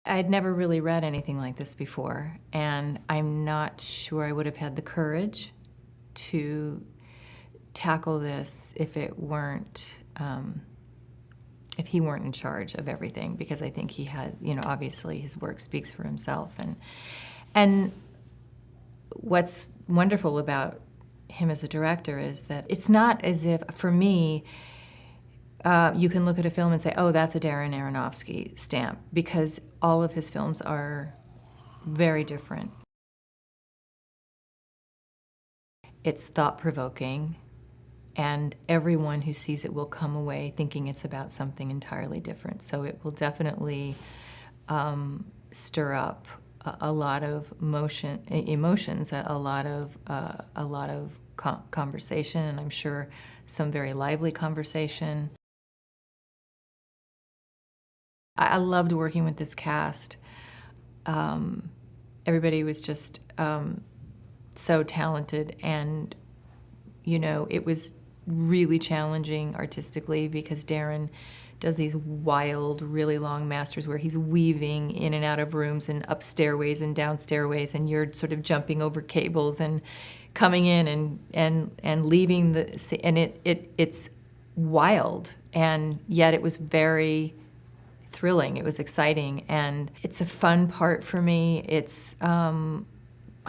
I'd never really read anything like this before, and I'm not sure I would have had the courage to tackle this if it weren't, if he weren't in charge of everything, because I think he had, you know, obviously his work speaks for himself. And what's wonderful about him as a director is that it's not as if, for me, you can look at a film and say, oh, that's a Darren Aronofsky stamp, because all of his films are very different. It's thought-provoking, and everyone who sees it will come away thinking it's about something entirely different. So it will definitely stir up a lot of emotions, a lot of conversation, and I'm sure some very lively conversation. I loved working with this cast. Everybody was just so talented, and you know, it was really challenging artistically because Darren does these wild, really long masters where he's weaving in and out of rooms and up stairways and down stairways, and you're sort of jumping over cables and coming in and leaving the, and it's wild, and yet it was very thrilling. It was exciting, and it's a fun part for me. It's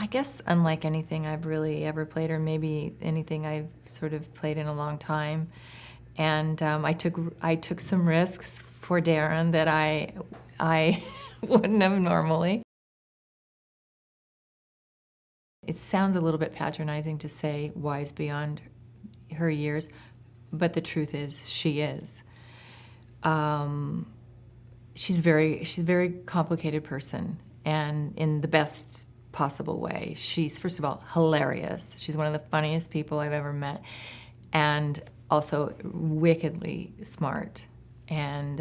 I guess unlike anything I've really ever played, or maybe anything I've sort of played in a long time. And I took some risks for Darren that I wouldn't have normally. It sounds a little bit patronizing to say wise beyond her years, but the truth is she is. She's a very complicated person, and in the best possible way. She's, first of all, hilarious. She's one of the funniest people I've ever met, and also wickedly smart. And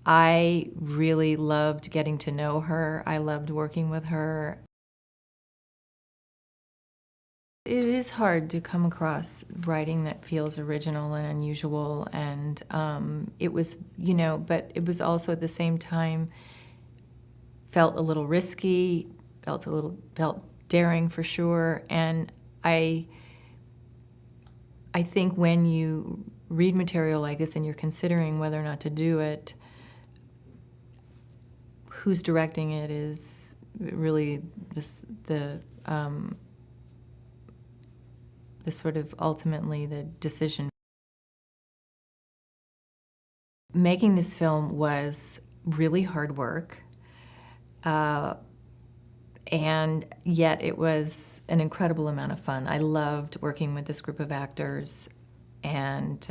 I really loved getting to know her. I loved working with her. It is hard to come across writing that feels original and unusual, and it was, you know, but it was also at the same time felt a little risky, felt daring for sure, and I think when you read material like this and you're considering whether or not to do it, who's directing it is really the sort of ultimately the decision. Making this film was really hard work, and yet it was an incredible amount of fun. I loved working with this group of actors, and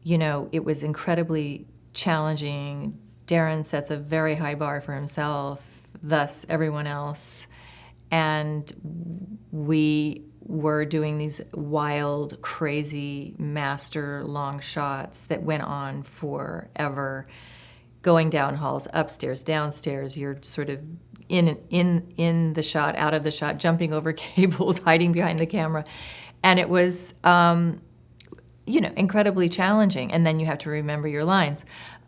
you know, it was incredibly challenging. Darren sets a very high bar for himself, thus everyone else, and we were doing these wild, crazy, master long shots that went on forever, going down halls, upstairs, downstairs. You're sort of in the shot, out of the shot, jumping over cables, hiding behind the camera, and it was, you know, incredibly challenging. And then you have to remember your lines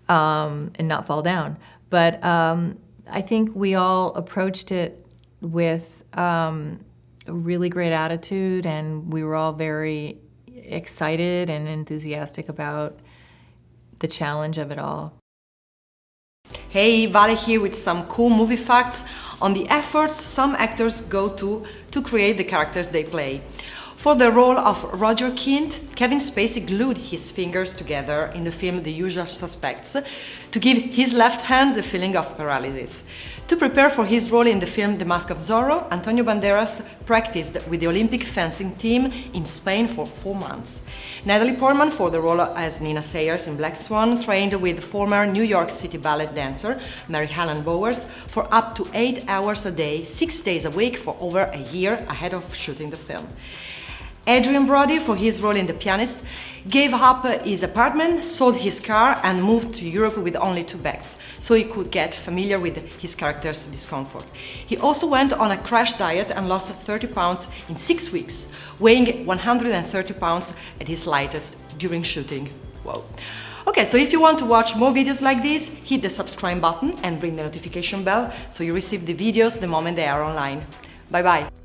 and not fall down. But I think we all approached it with a really great attitude, and we were all very excited and enthusiastic about the challenge of it all. Hey, Vale here with some cool movie facts on the efforts some actors go to create the characters they play. For the role of Roger Kint, Kevin Spacey glued his fingers together in the film The Usual Suspects to give his left hand the feeling of paralysis. To prepare for his role in the film The Mask of Zorro, Antonio Banderas practiced with the Olympic fencing team in Spain for 4 months. Natalie Portman, for the role as Nina Sayers in Black Swan, trained with former New York City ballet dancer Mary Helen Bowers for up to 8 hours a day, 6 days a week for over a year ahead of shooting the film. Adrian Brody, for his role in The Pianist, gave up his apartment, sold his car and moved to Europe with only 2 bags, so he could get familiar with his character's discomfort. He also went on a crash diet and lost 30 pounds in 6 weeks, weighing 130 pounds at his lightest during shooting. Whoa. Okay, so if you want to watch more videos like this, hit the subscribe button and ring the notification bell so you receive the videos the moment they are online. Bye bye!